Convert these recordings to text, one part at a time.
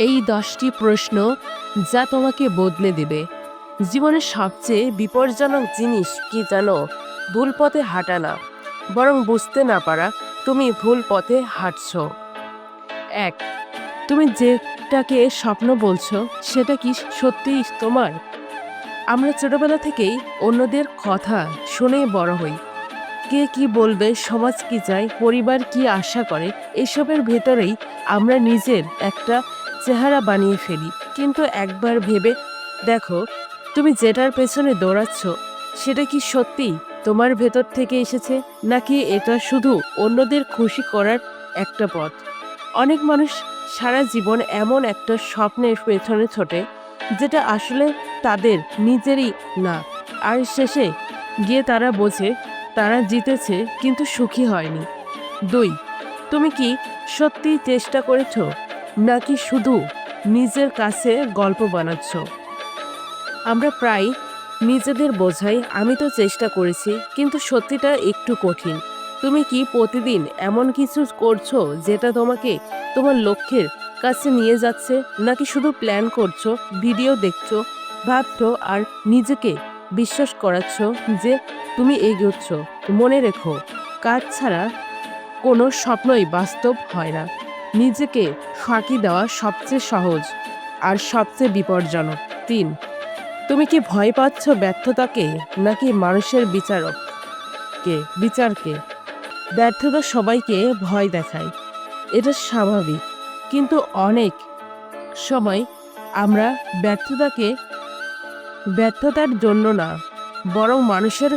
এই 10টি প্রশ্ন যা তোমাকে বদলে দেবে। জীবনের সবচেয়ে বিপজ্জনক জিনিস কি জানো? ভুল পথে হাঁটা না, বরং বুঝতে না পারা তুমি ভুল পথে হাঁটছো। 1, তুমি যেটাকে স্বপ্ন বলছো সেটা কি সত্যিই তোমার? আমরা ছোটবেলা থেকেই অন্যদের কথা শুনেই বড় হই। কে কি বলবে, সমাজ কি চায়, পরিবার কি আশা করে, এসবের ভেতরেই আমরা নিজের একটা চেহারা বানিয়ে ফেলি। কিন্তু একবার ভেবে দেখো, তুমি যেটার পেছনে দৌড়াচ্ছ সেটা কি সত্যি তোমার ভেতর থেকে এসেছে, নাকি এটা শুধু অন্যদের খুশি করার একটা পথ? অনেক মানুষ সারা জীবন এমন একটা স্বপ্নের পেছনে ছোটে যেটা আসলে তাদের নিজেরই না, আর শেষে গিয়ে তারা বোঝে তারা জিতেছে কিন্তু সুখী হয়নি। 2, তুমি কি সত্যি চেষ্টা করেছো, নাকি শুধু নিজের কাছে গল্প বানাচ্ছ? আমরা প্রায় নিজেদের বোঝাই, আমি তো চেষ্টা করেছি, কিন্তু সত্যিটা একটু কঠিন। তুমি কি প্রতিদিন এমন কিছু করছো যেটা তোমাকে তোমার লক্ষ্যের কাছে নিয়ে যাচ্ছে, নাকি শুধু প্ল্যান করছো, ভিডিও দেখছো, ভাবছো আর নিজেকে বিশ্বাস করাচ্ছ যে তুমি এগোচ্ছ? মনে রেখো, কাজ ছাড়া কোনো স্বপ্নই বাস্তব হয় না। নিজেকে ফাঁকি দেওয়া সবচেয়ে সহজ আর সবচেয়ে বিপজ্জনক। 3, তুমি কি ভয় পাচ্ছ ব্যর্থতাকে, নাকি মানুষের বিচারকে? ব্যর্থতা সবাইকে ভয় দেখায়, এটা স্বাভাবিক। কিন্তু অনেক সময় আমরা ব্যর্থতাকে ব্যর্থতার জন্য না, বরং মানুষের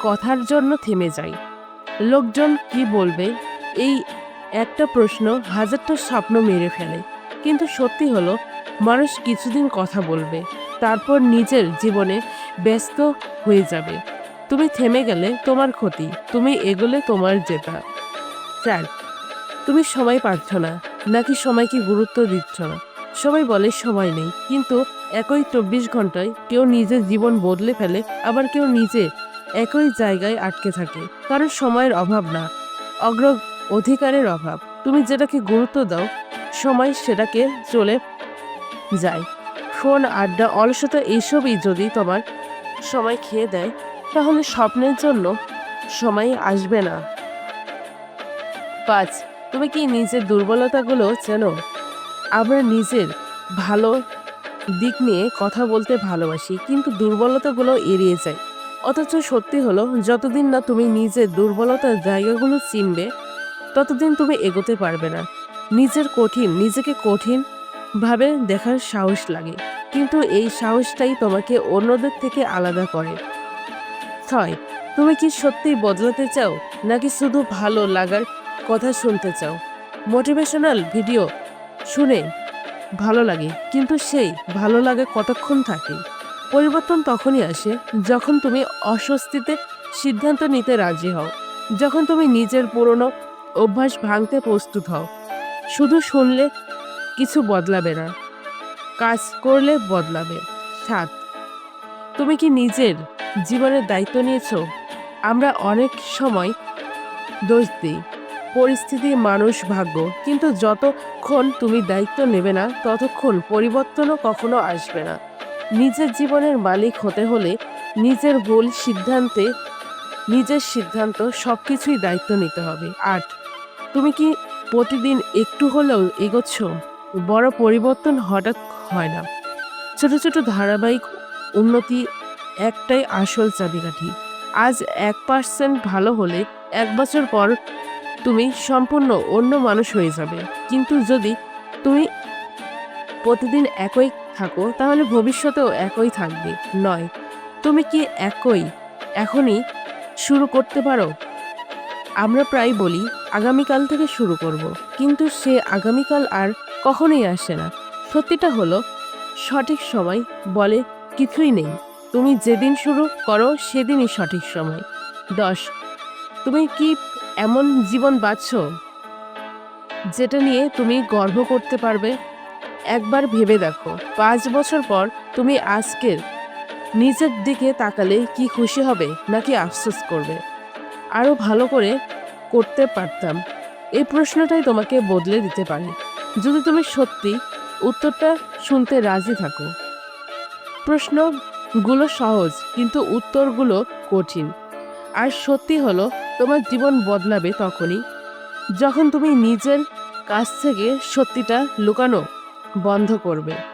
কথার জন্য থেমে যাই। লোকজন কি বলবে, এই একটা প্রশ্ন হাজারটা স্বপ্ন মেরে ফেলে। কিন্তু সত্যি হলো, মানুষ কিছুদিন কথা বলবে, তারপর নিজের জীবনে ব্যস্ত হয়ে যাবে। তুমি থেমে গেলে তোমার ক্ষতি, তুমি এগোলে তোমার জেতা। 4, তুমি সময় পাচ্ছ না, নাকি সময়কে গুরুত্ব দিচ্ছ না? সবাই বলে সময় নেই, কিন্তু একই 24 ঘন্টায় কেউ নিজের জীবন বদলে ফেলে, আবার কেউ নিজে একই জায়গায় আটকে থাকে। কারণ সময়ের অভাব না, অগ্র অধিকারের অভাব। তুমি যেটাকে গুরুত্ব দাও, সময় সেটাকে চলে যায়। ফোন, আড্ডা, অলসতা এইসবই যদি তোমার সময় খেয়ে দেয়, তাহলে স্বপ্নের জন্য সময় আসবে না। 5, তুমি কি নিজের দুর্বলতাগুলো চেনো? আমরা নিজের ভালো দিক নিয়ে কথা বলতে ভালোবাসি, কিন্তু দুর্বলতাগুলো এড়িয়ে যাই। অথচ সত্যি হলো, যতদিন না তুমি নিজের দুর্বলতার জায়গাগুলো চিনবে, ততদিন তুমি এগোতে পারবে না। নিজেকে কঠিন ভাবে দেখার সাহস লাগে, কিন্তু এই সাহসটাই তোমাকে অন্যদের থেকে আলাদা করে। 6, তুমি কি সত্যিই বদলাতে চাও, নাকি শুধু ভালো লাগার কথা শুনতে চাও? মোটিভেশনাল ভিডিও শুনে ভালো লাগে, কিন্তু সেই ভালো লাগা কতক্ষণ থাকে? পরিবর্তন তখনই আসে যখন তুমি অস্বস্তিতে সিদ্ধান্ত নিতে রাজি হও, যখন তুমি নিজের পুরনো অভ্যাস ভাঙতে প্রস্তুত হও। শুধু শুনলে কিছু বদলাবে না, কাজ করলে বদলাবে। 7, তুমি কি নিজের জীবনের দায়িত্ব নিয়েছো? আমরা অনেক সময় দোষ দিই পরিস্থিতি, মানুষ, ভাগ্য, কিন্তু যতক্ষণ তুমি দায়িত্ব নেবে না, ততক্ষণ পরিবর্তনও কখনো আসবে না। নিজের জীবনের মালিক হতে হলে নিজের সিদ্ধান্ত সবকিছুই দায়িত্ব নিতে হবে। 8, তুমি কি প্রতিদিন একটু হলেও এগোচ্ছ? বড় পরিবর্তন হঠাৎ হয় না, ছোট ছোট ধারাবাহিক উন্নতি একটাই আসল চাবিকাঠি। আজ 1% ভালো হলে 1 বছর পর তুমি সম্পূর্ণ অন্য মানুষ হয়ে যাবে। কিন্তু যদি তুমি প্রতিদিন একই থাকো, তাহলে ভবিষ্যতেও একই থাকবে। 9, তুমি কি এখনই শুরু করতে পারো? আমরা প্রায় বলি আগামীকাল থেকে শুরু করব, কিন্তু সে আগামীকাল আর কখনোই আসে না। সত্যিটা হলো, সঠিক সময় বলে কিছুই নেই। তুমি যেদিন শুরু করো সেদিনই সঠিক সময়। 10, তুমি কি এমন জীবন বাঁচছো যেটা নিয়ে তুমি গর্ব করতে পারবে? একবার ভেবে দেখো, 5 বছর পর তুমি আজকের নিজের দিকে তাকালে কি খুশি হবে, নাকি আফসোস করবে আরো ভালো করে করতে পারতাম? এই প্রশ্নটাই তোমাকে বদলে দিতে পারে। যদি তুমি সত্যি উত্তরটা শুনতে রাজি থাকো। প্রশ্নগুলো সহজ কিন্তু উত্তরগুলো কঠিন। আর সত্যি হলো, তোমার জীবন বদলাবে তখনই যখন তুমি নিজের কাছ থেকে সত্যিটা লুকানো বন্ধ করবে।